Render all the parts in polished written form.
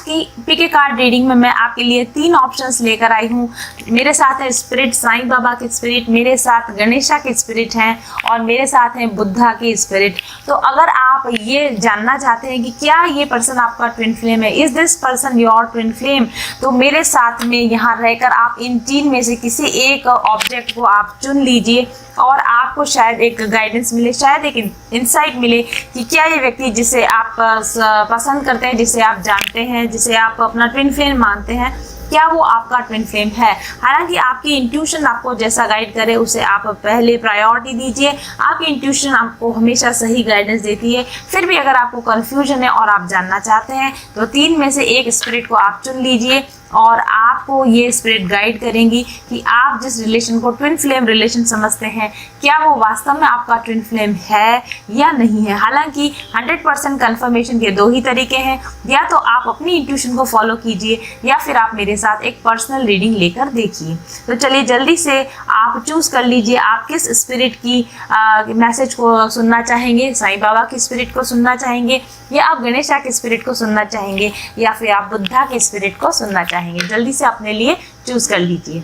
की पीके card reading में मैं आपके लिए 3 ऑप्शंस लेकर आई हूँ। मेरे साथ है स्पिरिट साईं बाबा के स्पिरिट, मेरे साथ गणेशा के स्पिरिट हैं और मेरे साथ हैं बुद्धा के स्पिरिट। तो अगर आप ये जानना चाहते हैं कि क्या ये पर्सन आपका ट्विन फ्लेम है, is this person your twin flame, तो मेरे साथ में यहाँ रहकर आप इन 3 में से किसी एक ऑब्जेक्ट को आप चुन लीजिए और आपको शायद एक गाइडेंस मिले, शायद एक इंसाइट मिले कि क्या ये व्यक्ति जिसे आप पसंद करते हैं, जिसे आप जानते हैं, जिसे आप अपना ट्विन फ्लेम मानते हैं, क्या वो आपका ट्विन फ्लेम है। हालांकि आपकी इंट्यूशन आपको जैसा गाइड करे उसे आप पहले प्रायोरिटी दीजिए। आपकी इंट्यूशन आपको हमेशा सही गाइडेंस देती है। फिर भी अगर आपको कंफ्यूजन है और आप जानना चाहते हैं तो 3 में से एक स्पिरिट को आप चुन लीजिए और आपको ये स्पिरिट गाइड करेंगी कि आप जिस रिलेशन को ट्विन फ्लेम रिलेशन समझते हैं, क्या वो वास्तव में आपका ट्विन फ्लेम है या नहीं है। हालांकि 100% कंफर्मेशन के 2 ही तरीके हैं, या तो आप अपनी इंट्यूशन को फॉलो कीजिए या फिर आप मेरे साथ एक पर्सनल रीडिंग लेकर देखिए। तो चलिए जल्दी से आप चूज कर लीजिए आप किस स्पिरिट की मैसेज को सुनना चाहेंगे। साईं बाबा की स्पिरिट को सुनना चाहेंगे या आप गणेशा के स्पिरिट को सुनना चाहेंगे या फिर आप बुद्धा के स्पिरिट को सुनना चाहेंगे। जल्दी से अपने लिए चूज कर लीजिए।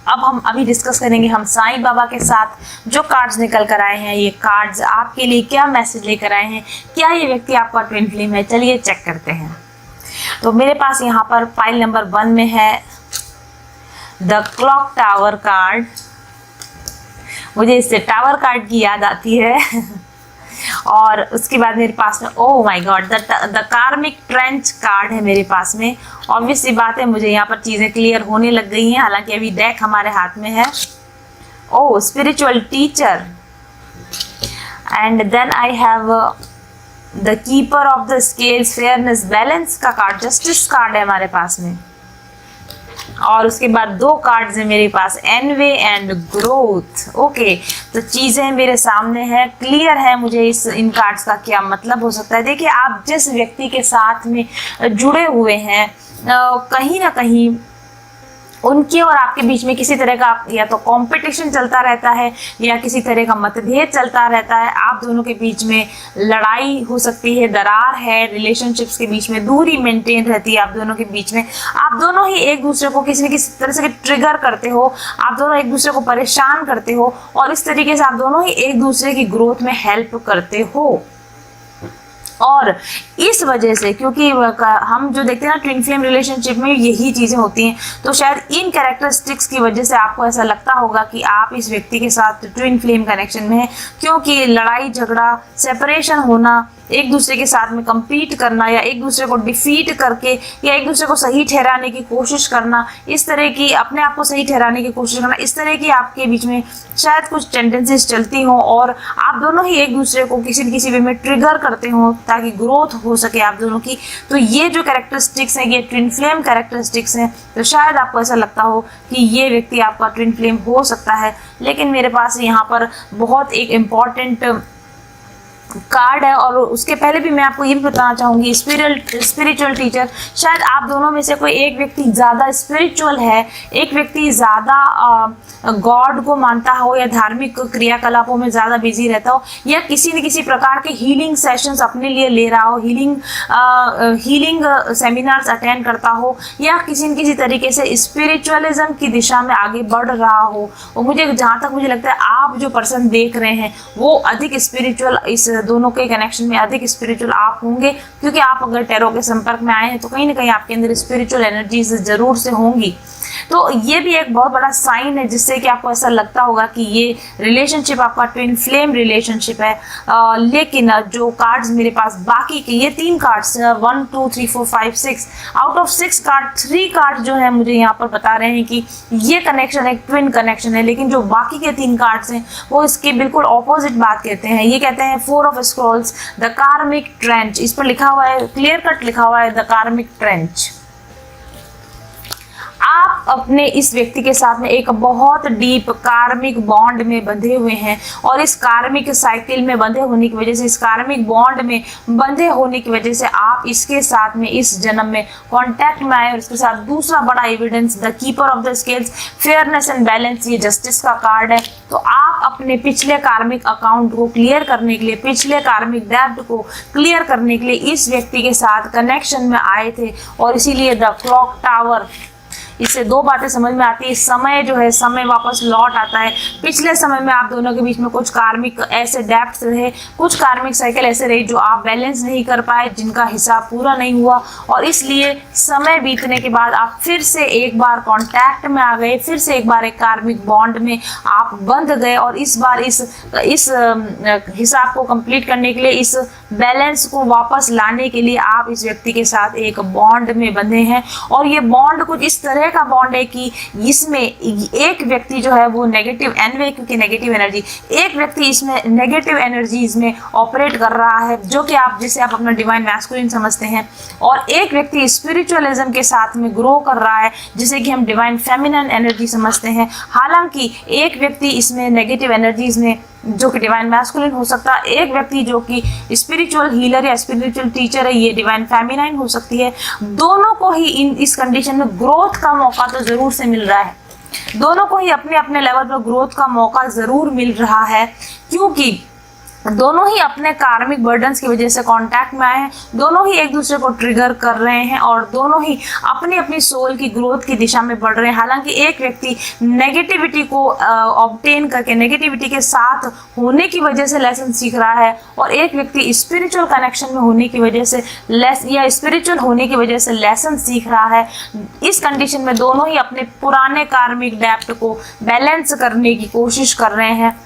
अब हम अभी डिस्कस करेंगे हम साईं बाबा के साथ जो कार्ड्स निकल कर आए हैं, ये कार्ड्स आपके लिए क्या मैसेज लेकर आए हैं, क्या ये व्यक्ति आपका ट्विन फ्लेम है। चलिए चेक करते हैं। तो मेरे पास यहाँ पर पाइल नंबर 1 में है द क्लॉक टावर कार्ड। मुझे इससे टावर कार्ड की याद आती है और उसके बाद मेरे पास में ओह माय गॉड द कार्मिक ट्रेंच कार्ड है मेरे पास में। ऑब्वियस सी बात है, मुझे यहाँ पर चीज़ें क्लियर होने लग गई हैं, हालांकि अभी डेक हमारे हाथ में है। Oh spiritual teacher and then I have the keeper of the scales, fairness, balance का कार्ड, जस्टिस कार्ड है हमारे पास में। और उसके बाद 2 कार्ड्स हैं मेरे पास, एनवे एंड ग्रोथ। ओके, तो चीज़ें मेरे सामने है, क्लियर है मुझे इन कार्ड्स का क्या मतलब हो सकता है। देखिए, आप जिस व्यक्ति के साथ में जुड़े हुए हैं कहीं ना कहीं उनके और आपके बीच में किसी तरह का या तो कंपटीशन चलता रहता है या किसी तरह का मतभेद चलता रहता है। आप दोनों के बीच में लड़ाई हो सकती है, दरार है, रिलेशनशिप्स के बीच में दूरी मेंटेन रहती है आप दोनों के बीच में। आप दोनों ही एक दूसरे को किसी न किसी तरह से ट्रिगर करते हो, आप दोनों एक दूसरे को परेशान करते हो और इस तरीके से आप दोनों ही एक दूसरे की ग्रोथ में हेल्प करते हो। और इस वजह से, क्योंकि हम जो देखते हैं ना ट्विन फ्लेम रिलेशनशिप में यही चीज़ें होती हैं, तो शायद इन कैरेक्टरिस्टिक्स की वजह से आपको ऐसा लगता होगा कि आप इस व्यक्ति के साथ ट्विन फ्लेम कनेक्शन में हैं, क्योंकि लड़ाई झगड़ा, सेपरेशन होना, एक दूसरे के साथ में compete करना या एक दूसरे को डिफीट करके या एक दूसरे को सही ठहराने की कोशिश करना, इस तरह की अपने आप को सही ठहराने की कोशिश करना, इस तरह की आपके बीच में शायद कुछ टेंडेंसीज चलती हों और आप दोनों ही एक दूसरे को किसी न किसी वे में ट्रिगर करते हो ताकि ग्रोथ हो सके आप दोनों की। तो ये जो कैरेक्टरिस्टिक्स हैं, ये ट्विन फ्लेम कैरेक्टरिस्टिक्स हैं। तो शायद आपको ऐसा लगता हो कि ये व्यक्ति आपका ट्विन फ्लेम हो सकता है, लेकिन मेरे पास यहाँ पर बहुत एक इम्पॉर्टेंट कार्ड है। और उसके पहले भी मैं आपको ये भी बताना चाहूँगी, स्पिरिचुअल टीचर, शायद आप दोनों में से कोई एक व्यक्ति ज़्यादा स्पिरिचुअल है, एक व्यक्ति ज़्यादा गॉड को मानता हो या धार्मिक क्रियाकलापों में ज़्यादा बिजी रहता हो या किसी न किसी प्रकार के हीलिंग सेशंस अपने लिए ले रहा हो, हीलिंग सेमिनार्स अटेंड करता हो या किसी न किसी तरीके से स्पिरिचुअलिज्म की दिशा में आगे बढ़ रहा हो। और मुझे जहाँ तक मुझे लगता है आप जो पर्सन देख रहे हैं वो अधिक स्पिरिचुअल, इस दोनों के कनेक्शन में अधिक स्पिरिचुअल आप होंगे, क्योंकि आप अगर टैरो के संपर्क में आए हैं तो कहीं ना कहीं आपके अंदर स्पिरिचुअल एनर्जीज जरूर से होंगी। तो ये भी एक बहुत बड़ा साइन है जिससे कि आपको ऐसा लगता होगा कि ये रिलेशनशिप आपका ट्विन फ्लेम रिलेशनशिप है। लेकिन जो कार्ड्स मेरे पास बाकी के ये 3 cards 1 2 3 4 5 6 out of 6 card 3 card जो है मुझे यहाँ पर बता रहे हैं कि ये कनेक्शन एक ट्विन कनेक्शन है, लेकिन जो बाकी के 3 कार्ड्स हैं वो इसके बिल्कुल ऑपोजिट बात कहते हैं। ये कहते हैं 4 ऑफ स्क्रॉल्स, द कार्मिक ट्रेंच, इस पर लिखा हुआ है, क्लियर कट लिखा हुआ है द कार्मिक ट्रेंच। आप अपने इस व्यक्ति के साथ में एक बहुत डीप कार्मिक बॉन्ड में बंधे हुए हैं और इस कार्मिक साइकिल में बंधे होने की वजह से, इस कार्मिक बॉन्ड में बंधे होने की वजह से आप इसके साथ में इस जन्म में कांटेक्ट में आए। और इसके साथ दूसरा बड़ा evidence, the keeper of the scales, fairness and balance, ये जस्टिस का कार्ड है। तो आप अपने पिछले कार्मिक अकाउंट को क्लियर करने के लिए, पिछले कार्मिक डेब्ट को क्लियर करने के लिए इस व्यक्ति के साथ कनेक्शन में आए थे। और इसीलिए द क्लॉक टावर, इससे दो बातें समझ में आती है। समय जो है, समय वापस लौट आता है। पिछले समय में आप दोनों के बीच में कुछ कार्मिक ऐसे डेब्ट्स रहे, कुछ कार्मिक साइकिल ऐसे रहे जो आप बैलेंस नहीं कर पाए, जिनका हिसाब पूरा नहीं हुआ, और इसलिए समय बीतने के बाद आप फिर से एक बार कांटेक्ट में आ गए, फिर से एक बार एक कार्मिक बॉन्ड में आप बंध गए। और इस बार इस हिसाब को कंप्लीट करने के लिए, इस बैलेंस को वापस लाने के लिए आप इस व्यक्ति के साथ एक बॉन्ड में बंधे हैं। और ये बॉन्ड कुछ इस तरह का बॉन्ड है कि इसमें एक व्यक्ति जो है वो नेगेटिव एनवे, क्योंकि नेगेटिव एनर्जी, एक व्यक्ति इसमें नेगेटिव एनर्जीज में ऑपरेट कर रहा है, जो कि आप जिसे आप अपना डिवाइन मैस्कुलिन समझते हैं, और एक व्यक्ति स्पिरिचुअलिज्म के साथ में ग्रो कर रहा है, जिसे कि हम डिवाइन फेमिनिन एनर्जी समझते हैं। हालांकि एक व्यक्ति इसमें नेगेटिव एनर्जीज में, जो कि डिवाइन मैस्कुलिन हो सकता है, एक व्यक्ति जो कि स्पिरिचुअल हीलर या स्पिरिचुअल टीचर है, ये डिवाइन फेमिनाइन हो सकती है। दोनों को ही इस कंडीशन में ग्रोथ का मौका तो जरूर से मिल रहा है, दोनों को ही अपने अपने लेवल पर ग्रोथ का मौका जरूर मिल रहा है, क्योंकि दोनों ही अपने कार्मिक बर्डन्स की वजह से कांटेक्ट में आए हैं, दोनों ही एक दूसरे को ट्रिगर कर रहे हैं, और दोनों ही अपनी अपनी सोल की ग्रोथ की दिशा में बढ़ रहे हैं। हालांकि एक व्यक्ति नेगेटिविटी को ऑब्टेन करके, नेगेटिविटी के साथ होने की वजह से लेसन सीख रहा है, और एक व्यक्ति स्पिरिचुअल कनेक्शन में होने की वजह से या स्पिरिचुअल होने की वजह से लेसन सीख रहा है। इस कंडीशन में दोनों ही अपने पुराने कार्मिक डेब्ट को बैलेंस करने की कोशिश कर रहे हैं।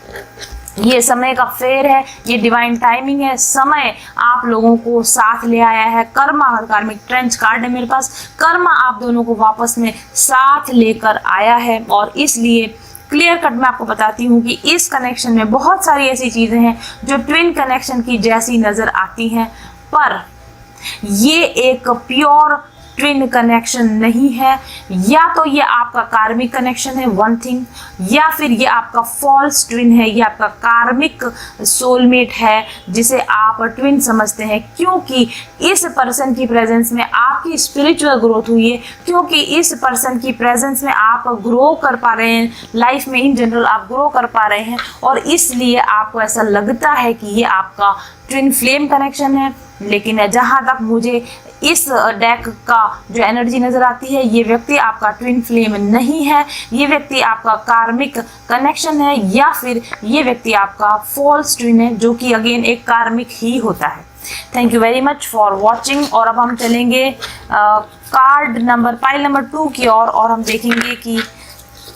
ये समय का फेयर है, ये डिवाइन टाइमिंग है। समय आप लोगों को साथ ले आया है। कर्मा, कार्मिक ट्रेंच कार्ड है मेरे पास, कर्मा आप दोनों को वापस में साथ लेकर आया है। और इसलिए क्लियर कट मैं आपको बताती हूँ कि इस कनेक्शन में बहुत सारी ऐसी चीजें हैं जो ट्विन कनेक्शन की जैसी नजर आती हैं, पर ये एक प्योर ट्विन कनेक्शन नहीं है। या तो ये आपका कार्मिक कनेक्शन है, वन थिंग, या फिर ये आपका फॉल्स ट्विन है, ये आपका कार्मिक सोलमेट है जिसे आप ट्विन समझते हैं, क्योंकि इस पर्सन की प्रेजेंस में आपकी स्पिरिचुअल ग्रोथ हुई है, क्योंकि इस पर्सन की प्रेजेंस में आप ग्रो कर पा रहे हैं, लाइफ में इन जनरल आप ग्रो कर पा रहे हैं, और इसलिए आपको ऐसा लगता है कि ये आपका ट्विन फ्लेम कनेक्शन है। लेकिन जहां तक मुझे इस डेक का जो एनर्जी नजर आती है, ये व्यक्ति आपका ट्विन फ्लेम नहीं है, ये व्यक्ति आपका कार्मिक कनेक्शन है, या फिर ये व्यक्ति आपका फॉल्स ट्विन है, जो कि अगेन एक कार्मिक ही होता है। Thank you very much for watching. और अब हम चलेंगे कार्ड नंबर, पाइल नंबर 2 की ओर, और हम देखेंगे कि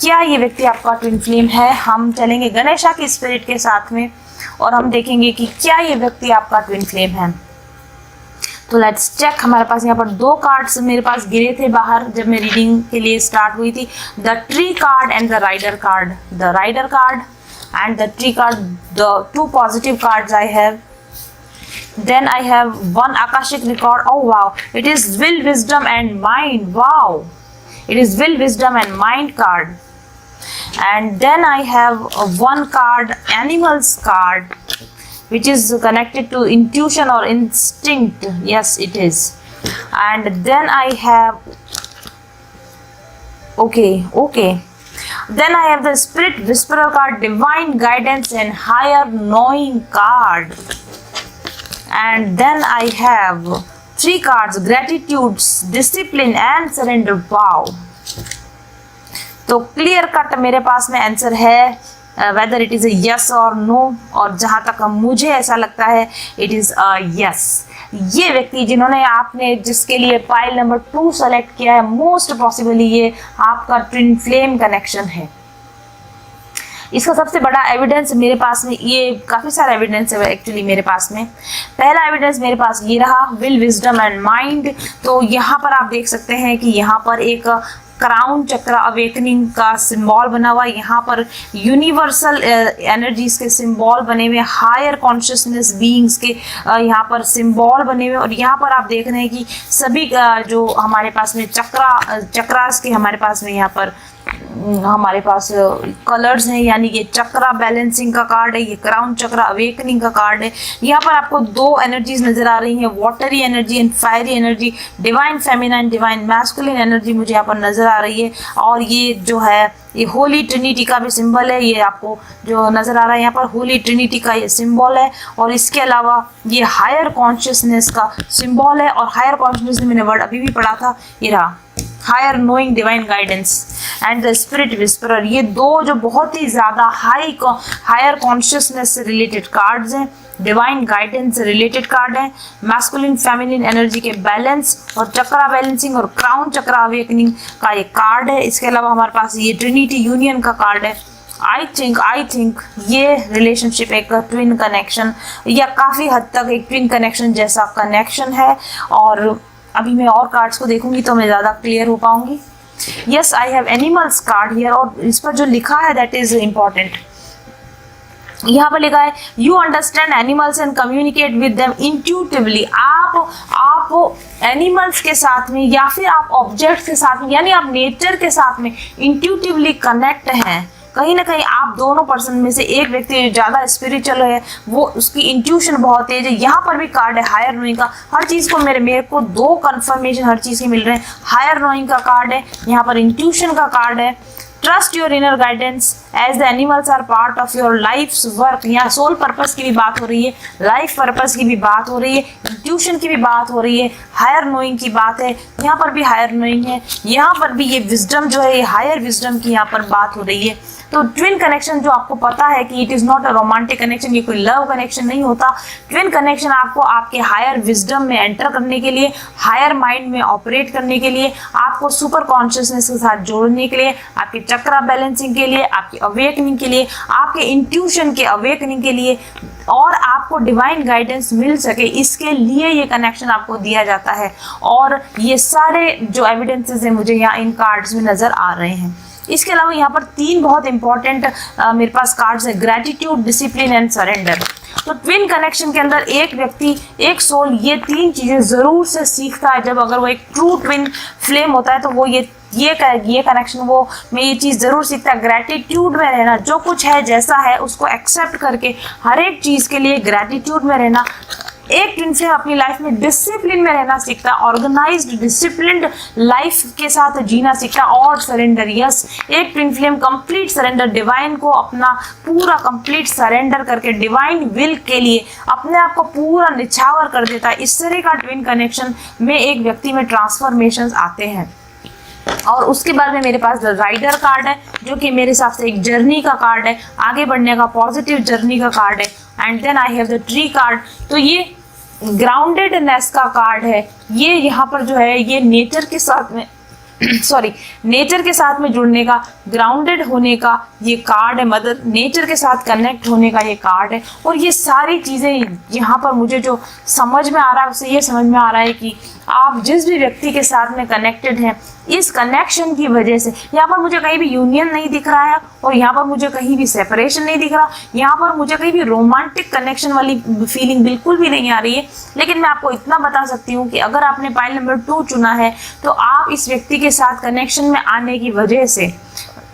क्या ये व्यक्ति आपका ट्विन फ्लेम है। हम चलेंगे गणेशा की स्पिरिट के साथ में, और हम देखेंगे कि क्या ये व्यक्ति आपका ट्विन फ्लेम है। तो लेट्स चेक। हमारे पास यहाँ पर 2 कार्ड्स मेरे पास गिरे थे बाहर जब मैं रीडिंग के लिए स्टार्ट हुई थी, the tree card and the rider card. The rider card and the tree card, the 2 positive cards I have. Then I have 1 Akashic record. Oh wow, it is will, wisdom and mind. Wow, it is will, wisdom and mind card. And then I have 1 card, animals card, which is connected to intuition or instinct. Yes, it is. And then I have, okay. Then I have the spirit whisperer card, divine guidance and higher knowing card. And then I have 3 cards, gratitude, discipline and surrender. Wow. तो clear cut मेरे पास में answer है, whether it is a yes और no, और जहां तक मुझे ऐसा लगता है इट इज अ यस। ये व्यक्ति जिन्होंने आपने जिसके लिए पाइल नंबर 2 सेलेक्ट किया है, मोस्ट पॉसिबली ये आपका ट्विन फ्लेम कनेक्शन है। इसका सबसे बड़ा एविडेंस मेरे पास में, ये काफ़ी सारा एविडेंस है एक्चुअली मेरे पास में। पहला एविडेंस मेरे पास ये रहा, विल, विजडम एंड माइंड। तो यहाँ पर आप देख सकते हैं कि यहाँ पर एक क्राउन चक्र अवेकनिंग का सिंबल बना हुआ है, यहाँ पर यूनिवर्सल एनर्जीज के सिंबल बने हुए, हायर कॉन्शियसनेस बीइंग्स के यहाँ पर सिंबल बने हुए, और यहाँ पर आप देख रहे हैं कि सभी जो हमारे पास में चक्रास के हमारे पास में यहाँ पर हमारे पास कलर्स हैं, यानी ये चक्रा बैलेंसिंग का कार्ड है, ये क्राउन चक्रा अवेकनिंग का कार्ड है। यहाँ पर आपको दो एनर्जीज नजर आ रही हैं, watery energy and fiery energy, divine feminine divine masculine energy मुझे यहाँ पर नजर आ रही है। और ये जो है ये होली ट्रिनिटी का भी सिंबल है, ये आपको जो नजर आ रहा है यहाँ पर होली ट्रिनिटी का ये सिंबल है। और इसके अलावा ये हायर कॉन्शियसनेस का सिंबल है। और हायर कॉन्शियसनेस मैंने वर्ड अभी भी पढ़ा था, ये रहा higher knowing divine guidance and the spirit whisperer. ये दो जो बहुत ही ज्यादा हायर कॉन्शियसनेस से रिलेटेड कार्ड्स हैं, डिवाइन गाइडेंस से रिलेटेड कार्ड है, मैस्कुलिन फेमिनिन एनर्जी के बैलेंस और चक्रा बैलेंसिंग और क्राउन चक्रा अवेकनिंग का ये कार्ड है। इसके अलावा हमारे पास ये ट्रिनिटी यूनियन का कार्ड है। आई थिंक ये रिलेशनशिप एक ट्विन कनेक्शन या काफ़ी हद तक एक ट्विन कनेक्शन जैसा कनेक्शन है। और अभी मैं और कार्ड्स को देखूंगी तो मैं ज़्यादा क्लियर हो पाऊंगी। Yes, I have animals card here, और इस पर जो लिखा है दैट इज इम्पॉर्टेंट। यहाँ पर लिखा है you understand animals and communicate with them intuitively. आप एनिमल्स के साथ में या फिर आप ऑब्जेक्ट्स के साथ में, यानी आप नेचर के साथ में इंट्यूटिवली कनेक्ट हैं। कहीं ना कहीं आप दोनों पर्सन में से एक व्यक्ति ज़्यादा स्पिरिचुअल है, वो उसकी इंट्यूशन बहुत तेज है। यहाँ पर भी कार्ड है हायर नोइंग का। हर चीज़ को मेरे को दो कंफर्मेशन हर चीज़ के मिल रहे हैं। हायर नोइंग का कार्ड है, यहाँ पर इंट्यूशन का कार्ड है। Trust your inner guidance as the animals are part of your life's work. यहाँ सोल पर्पस की भी बात हो रही है, लाइफ पर्पस की भी बात हो रही है, इंट्यूशन की भी बात हो रही है, हायर नोइंग की बात है। यहाँ पर भी हायर नोइंग है, यहाँ पर भी ये विजडम जो है, ये हायर विजडम की यहाँ पर बात हो रही है। तो ट्विन कनेक्शन जो आपको पता है कि it is not a romantic connection, ये कोई लव कनेक्शन नहीं होता। ट्विन कनेक्शन आपको आपके हायर विजडम में एंटर करने के लिए, हायर माइंड में ऑपरेट करने के लिए, आपको सुपर कॉन्शियसनेस के साथ जोड़ने के लिए, आपके चक्रा बैलेंसिंग के लिए, आपकी अवेकनिंग के लिए, आपके इंट्यूशन के अवेकनिंग के लिए, और आपको डिवाइन गाइडेंस मिल सके, इसके लिए ये कनेक्शन आपको दिया जाता है। और ये सारे जो एविडेंसेस हैं मुझे यहाँ इन कार्ड्स में नज़र आ रहे हैं। इसके अलावा यहाँ पर तीन बहुत इंपॉर्टेंट मेरे पास कार्ड्स है, ग्रैटिट्यूड, डिसिप्लिन एंड सरेंडर। तो ट्विन कनेक्शन के अंदर एक व्यक्ति, एक सोल ये तीन चीज़ें ज़रूर से सीखता है। जब अगर वो एक ट्रू ट्विन फ्लेम होता है तो वो ये कनेक्शन वो में ये चीज़ ज़रूर सीखता है, ग्रैटिट्यूड में रहना, जो कुछ है जैसा है उसको एक्सेप्ट करके हर एक चीज़ के लिए ग्रैटिट्यूड में रहना। एक ट्विन फ्लेम अपनी लाइफ में डिसिप्लिन में रहना सीखता है, ऑर्गेनाइज्ड डिसिप्लिन्ड लाइफ के साथ जीना सीखता है। और सरेंडर, यस, एक twin flame complete surrender, divine को अपना पूरा कंप्लीट सरेंडर करके डिवाइन विल के लिए अपने आप को पूरा निछावर कर देता है। इस तरह का ट्विन कनेक्शन में एक व्यक्ति में ट्रांसफॉर्मेशंस आते हैं। और उसके बाद में मेरे पास द राइडर कार्ड है, जो कि मेरे हिसाब से एक जर्नी का कार्ड है, आगे बढ़ने का, पॉजिटिव जर्नी का कार्ड है। And then I have the tree card. तो ये ग्राउंडेडनेस का कार्ड है। ये यहाँ पर जो है ये नेचर के साथ में नेचर के साथ में जुड़ने का, ग्राउंडेड होने का ये कार्ड है, मदर नेचर के साथ कनेक्ट होने का ये कार्ड है। और ये सारी चीज़ें यहाँ पर मुझे जो समझ में आ रहा है उससे ये समझ में आ रहा है कि आप जिस भी व्यक्ति के साथ में कनेक्टेड हैं, इस कनेक्शन की वजह से यहाँ पर मुझे कहीं भी यूनियन नहीं दिख रहा है और यहाँ पर मुझे कहीं भी सेपरेशन नहीं दिख रहा, यहाँ पर मुझे कहीं भी रोमांटिक कनेक्शन वाली फीलिंग बिल्कुल भी नहीं आ रही है। लेकिन मैं आपको इतना बता सकती हूँ कि अगर आपने पाइल नंबर 2 चुना है तो आप इस व्यक्ति के साथ कनेक्शन में आने की वजह से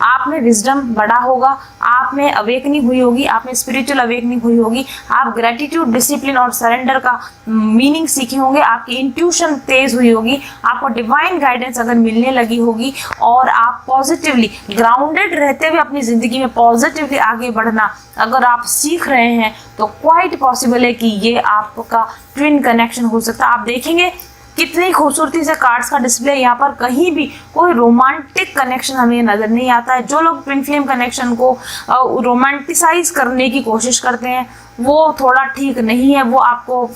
आप में विजडम बढ़ा होगा, आप में अवेकनिंग हुई होगी, आप में स्पिरिचुअल अवेकनिंग हुई होगी, आप ग्रेटिट्यूड, डिसिप्लिन और सरेंडर का मीनिंग सीखे होंगे, आपकी इंट्यूशन तेज हुई होगी, आपको डिवाइन गाइडेंस अगर मिलने लगी होगी और आप पॉजिटिवली ग्राउंडेड रहते हुए अपनी ज़िंदगी में पॉजिटिवली आगे बढ़ना अगर आप सीख रहे हैं तो क्वाइट पॉसिबल है कि ये आपका ट्विन कनेक्शन हो सकता है। आप देखेंगे कितनी खूबसूरती से कार्ड्स का डिस्प्ले, यहाँ पर कहीं भी कोई रोमांटिक कनेक्शन हमें नजर नहीं आता है। जो लोग ट्विन फ्लेम कनेक्शन को रोमांटिसाइज करने की कोशिश करते हैं वो थोड़ा ठीक नहीं है, वो आपको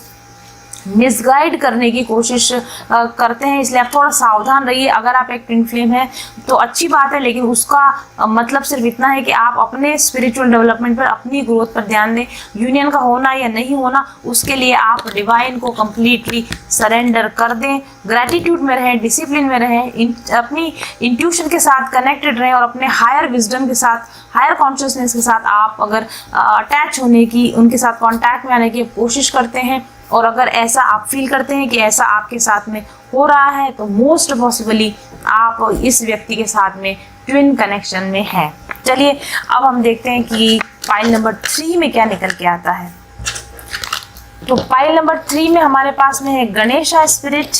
मिसगाइड करने की कोशिश करते हैं, इसलिए आप थोड़ा सावधान रहिए। अगर आप एक ट्विन फ्लेम है तो अच्छी बात है, लेकिन उसका मतलब सिर्फ इतना है कि आप अपने स्पिरिचुअल डेवलपमेंट पर, अपनी ग्रोथ पर ध्यान दें। यूनियन का होना या नहीं होना उसके लिए आप डिवाइन को कम्प्लीटली सरेंडर कर दें, ग्रैटिट्यूड में रहें, डिसिप्लिन में रहें, अपनी इंट्यूशन के साथ कनेक्टेड रहें और अपने हायर विजडम के साथ, हायर कॉन्शियसनेस के साथ आप अगर अटैच होने की, उनके साथ कॉन्टैक्ट में आने की कोशिश करते हैं और अगर ऐसा आप फील करते हैं कि ऐसा आपके साथ में हो रहा है तो मोस्ट पॉसिबली आप इस व्यक्ति के साथ में ट्विन कनेक्शन में है। चलिए अब हम देखते हैं कि पाइल नंबर 3 में क्या निकल के आता है। तो पाइल नंबर 3 में हमारे पास में है Ganesha spirit,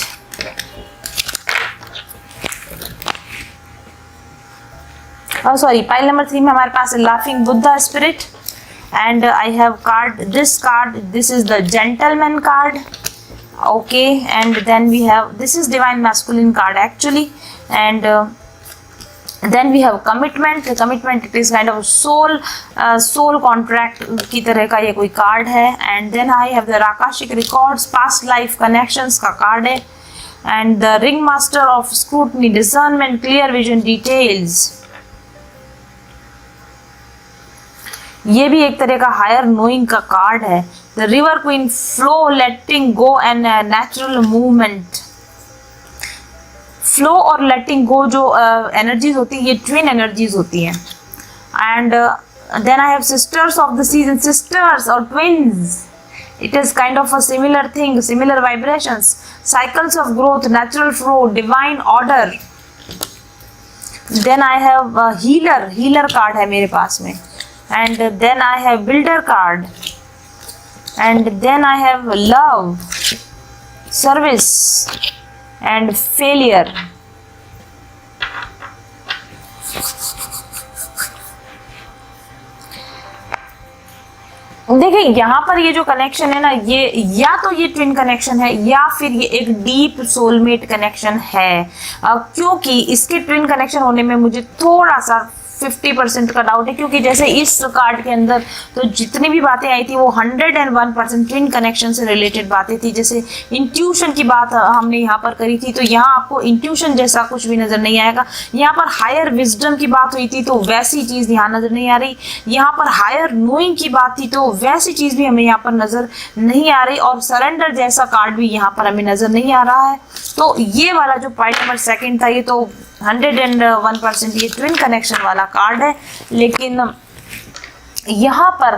sorry pile number 3 में हमारे पास है laughing Buddha spirit, and I have this card, this is the gentleman card, okay, and then we have, this is divine masculine card actually, and then we have commitment it is kind of soul contract की तरह का ये कोई card है, and then I have the Akashic records, past life connections का card है, and the ring master of scrutiny, discernment, clear vision, details, ये भी एक तरह का हायर नोइंग का कार्ड है। The river queen, flow, letting go and natural movement. Flow और लेटिंग गो जो एनर्जीज होती है ये ट्विन एनर्जीज होती हैं। And then I have sisters of the season, sisters और twins, it is kind of a similar thing, similar vibrations, cycles of growth, natural flow, divine order. Then I have healer card है मेरे पास में, and then I have builder card, and then I have love, service and failure। देखिए यहाँ पर ये जो connection है ना, ये या तो ये ट्विन कनेक्शन है या फिर ये एक डीप सोलमेट कनेक्शन है, क्योंकि इसके ट्विन कनेक्शन होने में मुझे थोड़ा सा 50% का डाउट है, क्योंकि जैसे इस कार्ड के अंदर तो जितनी भी बातें आई थी वो 101% ट्विन कनेक्शन से रिलेटेड बातें थी। जैसे इंट्यूशन की बात हमने यहाँ पर करी थी, तो यहाँ आपको इंट्यूशन जैसा कुछ भी नजर नहीं आएगा। यहाँ पर हायर विजडम की बात हुई थी तो वैसी चीज यहाँ नजर नहीं आ रही। यहाँ पर हायर नोइंग की बात थी तो वैसी चीज भी हमें यहाँ पर नजर नहीं आ रही, और सरेंडर जैसा कार्ड भी यहाँ पर हमें नजर नहीं आ रहा है। तो ये वाला जो पॉइंट नंबर 2 था ये तो 101% ये ट्विन कनेक्शन वाला कार्ड है, लेकिन यहाँ पर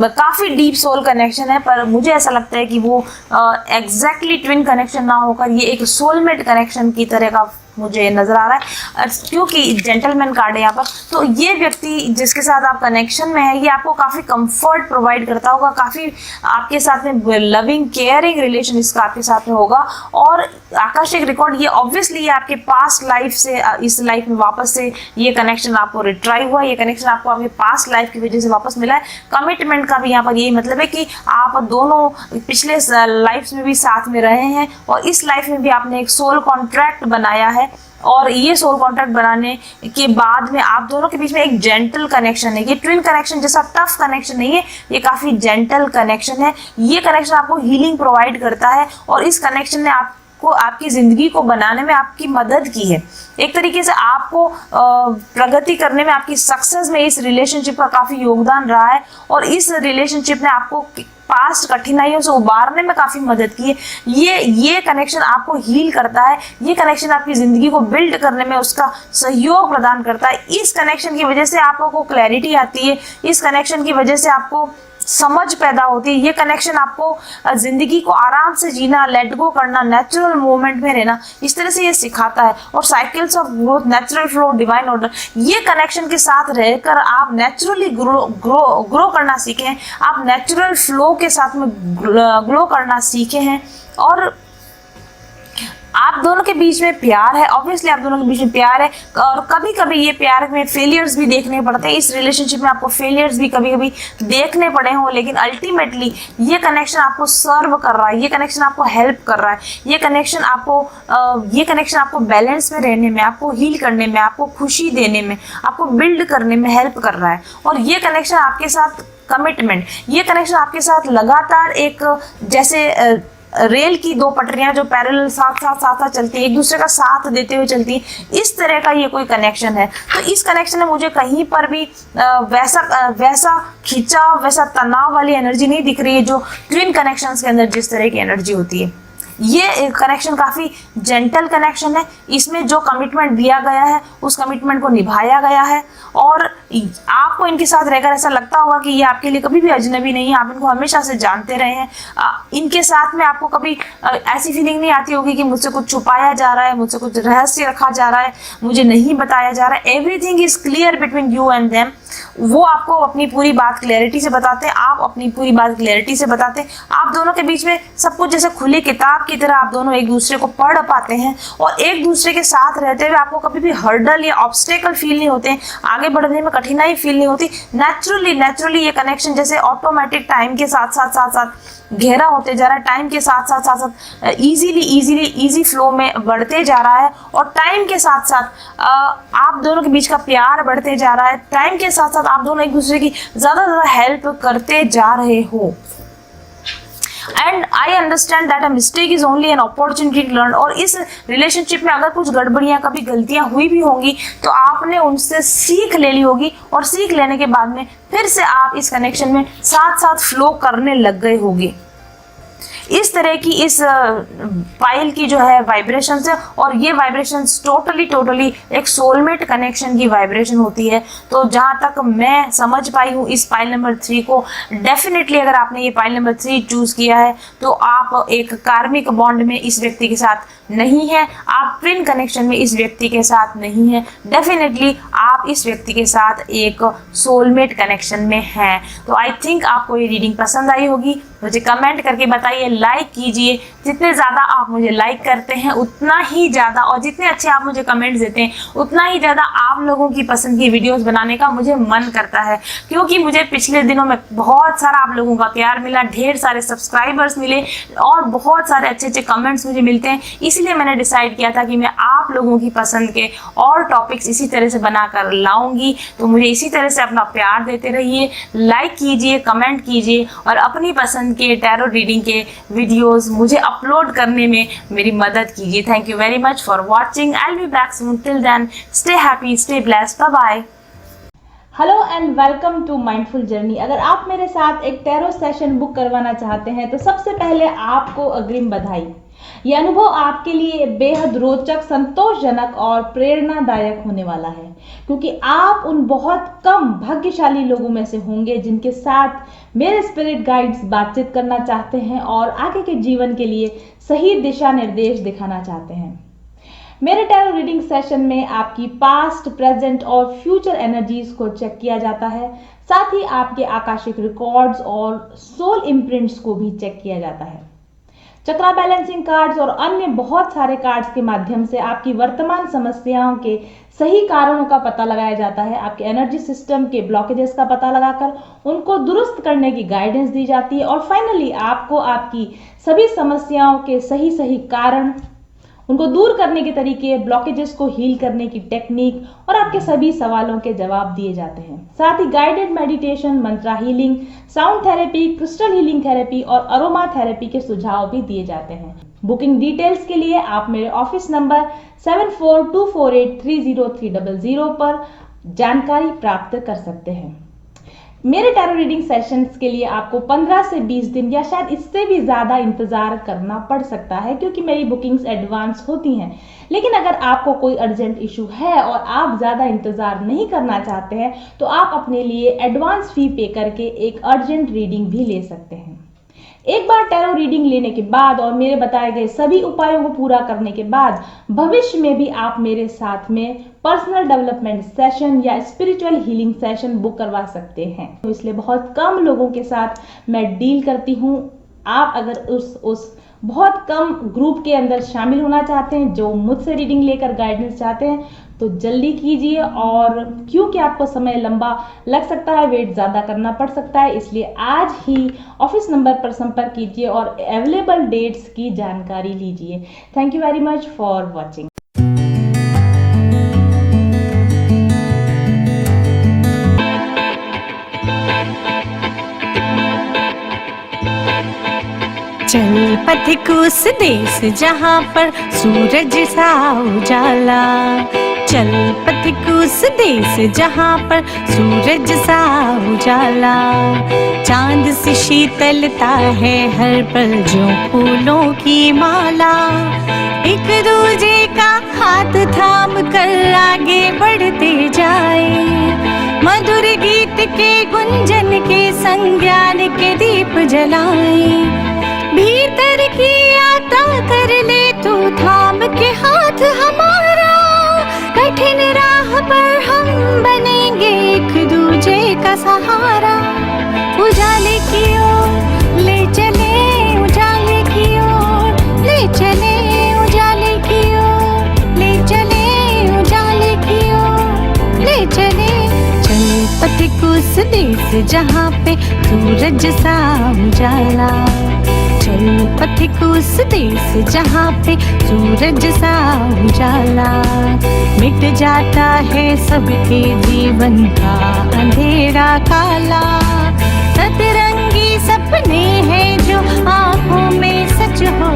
काफी डीप सोल कनेक्शन है, पर मुझे ऐसा लगता है कि वो एग्जैक्टली ट्विन कनेक्शन ना होकर ये एक सोलमेट कनेक्शन की तरह का मुझे नजर आ रहा है, क्योंकि जेंटलमैन कार्ड है यहाँ पर। तो ये व्यक्ति जिसके साथ आप कनेक्शन में है ये आपको काफी कंफर्ट प्रोवाइड करता होगा, काफी आपके साथ में लविंग केयरिंग रिलेशन इसका आपके साथ में होगा। और आकाशिक रिकॉर्ड ये ऑब्वियसली ये आपके पास्ट लाइफ से इस लाइफ में वापस से ये कनेक्शन आपको रिट्राइव हुआ, ये कनेक्शन आपको आपके पास्ट लाइफ की वजह से वापस मिला है। कमिटमेंट का भी यहाँ पर यही मतलब है कि आप दोनों पिछले लाइफ में भी साथ में रहे हैं और इस लाइफ में भी आपने एक सोल कॉन्ट्रैक्ट बनाया है, और ये सोल कॉन्ट्रैक्ट बनाने के बाद में आप दोनों के बीच में एक जेंटल कनेक्शन है। ये ट्विन कनेक्शन जैसा टफ कनेक्शन नहीं है, ये काफी जेंटल कनेक्शन है। ये कनेक्शन आपको हीलिंग प्रोवाइड करता है और इस कनेक्शन ने आपको आपकी जिंदगी को बनाने में आपकी मदद की है। एक तरीके से आपको प्रगति करने में, आपकी सक्सेस में इस रिलेशनशिप का काफी योगदान रहा है, और इस रिलेशनशिप ने आपको पास्ट कठिनाइयों से उबारने में काफी मदद की है। ये कनेक्शन आपको हील करता है, ये कनेक्शन आपकी जिंदगी को बिल्ड करने में उसका सहयोग प्रदान करता है। इस कनेक्शन की वजह से आपको क्लैरिटी आती है, इस कनेक्शन की वजह से आपको समझ पैदा होती है। ये कनेक्शन आपको जिंदगी को आराम से जीना, लेट गो करना, नेचुरल मूवमेंट में रहना, इस तरह से ये सिखाता है। और cycles of growth, natural flow, divine order, ये कनेक्शन के साथ रहकर आप नेचुरली ग्रो करना सीखे हैं, आप नेचुरल फ्लो के साथ में ग्रो करना सीखे हैं। और आप दोनों के बीच में प्यार है, ऑब्वियसली आप दोनों के बीच में प्यार है, और कभी कभी ये प्यार में फेलियर्स भी देखने पड़ते हैं। इस रिलेशनशिप में आपको फेलियर्स भी कभी कभी देखने पड़े हों, लेकिन अल्टीमेटली ये कनेक्शन आपको सर्व कर रहा है, ये कनेक्शन आपको हेल्प कर रहा है, ये कनेक्शन आपको बैलेंस में रहने में, आपको हील करने में, आपको खुशी देने में, आपको बिल्ड करने में हेल्प कर रहा है। और ये कनेक्शन आपके साथ कमिटमेंट, ये कनेक्शन आपके साथ लगातार एक जैसे रेल की दो पटरियां जो पैरेलल साथ चलती है, एक दूसरे का साथ देते हुए चलती है, इस तरह का ये कोई कनेक्शन है। तो इस कनेक्शन में मुझे कहीं पर भी वैसा खिंचाव, वैसा तनाव वाली एनर्जी नहीं दिख रही है जो ट्विन कनेक्शंस के अंदर जिस तरह की एनर्जी होती है। ये कनेक्शन काफ़ी जेंटल कनेक्शन है, इसमें जो कमिटमेंट दिया गया है उस कमिटमेंट को निभाया गया है, और आपको इनके साथ रहकर ऐसा लगता होगा कि ये आपके लिए कभी भी अजनबी नहीं है, आप इनको हमेशा से जानते रहे हैं। इनके साथ में आपको कभी ऐसी फीलिंग नहीं आती होगी कि मुझसे कुछ छुपाया जा रहा है, मुझसे कुछ रहस्य रखा जा रहा है, मुझे नहीं बताया जा रहा है। Everything is clear between you and them. वो आपको अपनी पूरी बात क्लैरिटी से बताते हैं, आप अपनी पूरी बात क्लैरिटी से बताते हैं। आप दोनों के बीच में सब कुछ जैसे खुली किताब की तरह आप दोनों एक दूसरे को पढ़ पाते हैं, और एक दूसरे के साथ रहते हुए आपको कभी भी हर्डल या ऑब्स्टेकल फील नहीं होते हैं, आगे बढ़ने में कठिनाई फील नहीं होती। नेचुरली ये कनेक्शन जैसे ऑटोमेटिक टाइम के साथ साथ गहरा होते जा रहा है, टाइम के साथ साथ इजी फ्लो में बढ़ते जा रहा है, और टाइम के साथ साथ आप दोनों के बीच का प्यार बढ़ते जा रहा है। टाइम के साथ साथ आप दोनों एक दूसरे की ज़्यादा हेल्प करते जा रहे हो। And I understand that a mistake is only an opportunity to learn. और इस रिलेशनशिप में अगर कुछ गड़बड़ियां, कभी गलतियां हुई भी होंगी, तो आपने उनसे सीख ले ली होगी, और सीख लेने के बाद में फिर से आप इस कनेक्शन में साथ साथ फ्लो करने लग गए होंगे। इस तरह की इस पायल की जो है वाइब्रेशंस है, और ये वाइब्रेशंस टोटली एक सोलमेट कनेक्शन की वाइब्रेशन होती है। तो जहाँ तक मैं समझ पाई हूँ इस पायल नंबर 3 को, डेफिनेटली अगर आपने ये पायल नंबर 3 चूज किया है तो आप एक कार्मिक बॉन्ड में इस व्यक्ति के साथ नहीं है, आप ट्विन कनेक्शन में इस व्यक्ति के साथ नहीं है, डेफिनेटली आप इस व्यक्ति के साथ एक सोलमेट कनेक्शन में हैं। तो आई थिंक आपको ये रीडिंग पसंद आई होगी। मुझे कमेंट करके बताइए, लाइक कीजिए। जितने ज़्यादा आप मुझे लाइक करते हैं उतना ही ज़्यादा, और जितने अच्छे आप मुझे कमेंट्स देते हैं उतना ही ज़्यादा आप लोगों की पसंद की वीडियोस बनाने का मुझे मन करता है, क्योंकि मुझे पिछले दिनों में बहुत सारा आप लोगों का प्यार मिला, ढेर सारे सब्सक्राइबर्स मिले, और बहुत सारे अच्छे कमेंट्स मुझे मिलते हैं। इसलिए मैंने डिसाइड किया था कि मैं आप लोगों की पसंद के और टॉपिक्स इसी तरह से बनाकर लाऊंगी। तो मुझे इसी तरह से अपना प्यार देते रहिए, लाइक कीजिए, कमेंट कीजिए, और अपनी पसंद के टैरो रीडिंग के वीडियोस मुझे अपलोड करने में मेरी मदद कीजिए। Thank you very much for watching. I will be back soon. Till then stay happy, stay blessed, bye bye. Hello and welcome to mindful journey. अगर आप मेरे साथ एक टैरो सेशन बुक करवाना चाहते हैं तो सबसे पहले आपको अग्रिम बधाई। यह अनुभव आपके लिए बेहद रोचक, संतोषजनक और प्रेरणादायक होने वाला है, क्योंकि आप उन बहुत कम भाग्यशाली लोगों में से होंगे जिनके साथ मेरे स्पिरिट गाइड्स बातचीत करना चाहते हैं और आगे के जीवन के लिए सही दिशा निर्देश दिखाना चाहते हैं। मेरे टैरो रीडिंग सेशन में आपकी पास्ट, प्रेजेंट और फ्यूचर एनर्जीज को चेक किया जाता है। साथ ही आपके आकाशिक रिकॉर्ड्स और सोल इम्प्रिंट्स को भी चेक किया जाता है। चक्रा बैलेंसिंग कार्ड्स और अन्य बहुत सारे कार्ड्स के माध्यम से आपकी वर्तमान समस्याओं के सही कारणों का पता लगाया जाता है। आपके एनर्जी सिस्टम के ब्लॉकेजेस का पता लगाकर उनको दुरुस्त करने की गाइडेंस दी जाती है, और फाइनली आपको आपकी सभी समस्याओं के सही कारण, उनको दूर करने के तरीके, ब्लॉकेजेस को हील करने की टेक्निक और आपके सभी सवालों के जवाब दिए जाते हैं। साथ ही guided meditation, mantra healing, sound therapy, crystal healing therapy और अरोमा थेरेपी के सुझाव भी दिए जाते हैं। बुकिंग डिटेल्स के लिए आप मेरे ऑफिस नंबर 7424830300 पर जानकारी प्राप्त कर सकते हैं। मेरे टैरो रीडिंग सेशंस के लिए आपको 15 से 20 दिन या शायद इससे भी ज़्यादा इंतज़ार करना पड़ सकता है, क्योंकि मेरी बुकिंग्स एडवांस होती हैं। लेकिन अगर आपको कोई अर्जेंट इशू है और आप ज़्यादा इंतज़ार नहीं करना चाहते हैं तो आप अपने लिए एडवांस फी पे करके एक अर्जेंट रीडिंग भी ले सकते हैं। एक बार टैरो रीडिंग लेने के बाद और मेरे बताए गए सभी उपायों को पूरा करने के बाद भविष्य में भी आप मेरे साथ में पर्सनल डेवलपमेंट सेशन या स्पिरिचुअल हीलिंग सेशन बुक करवा सकते हैं। तो इसलिए बहुत कम लोगों के साथ मैं डील करती हूँ। आप अगर उस बहुत कम ग्रुप के अंदर शामिल होना चाहते हैं जो मुझसे रीडिंग लेकर गाइडेंस चाहते हैं तो जल्दी कीजिए, और क्योंकि आपको समय लंबा लग सकता है, वेट ज़्यादा करना पड़ सकता है, इसलिए आज ही ऑफिस नंबर पर संपर्क कीजिए और अवेलेबल डेट्स की जानकारी लीजिए। Thank you very much for watching. चल पथिक उस देश जहाँ पर सूरज सा उजाला, चल पथिक पथिक उस देश जहाँ पर सूरज सा उजाला, चांद से शीतलता है हर पल जो फूलों की माला। एक दूजे का हाथ थाम कर आगे बढ़ते जाए, मधुर गीत के गुंजन के संग ज्ञान के दीप जलाए। भीतर की यात्रा कर ले तू थाम के हाथ हमारा, कठिन राह पर हम बनेंगे एक दूजे का सहारा। उजाले की ओर ले चले, उजाले की ओर ले चले, उजाले की ओर ले चले, उजाले की ओर ले चले। चल पथिक उस देश जहाँ पे सूरज सा उजाला, चल पथिक उस देश जहाँ पे सूरज सा उजाला। मिट जाता है सबके जीवन का अंधेरा काला, सतरंगी सपने हैं जो आँखों में सच हो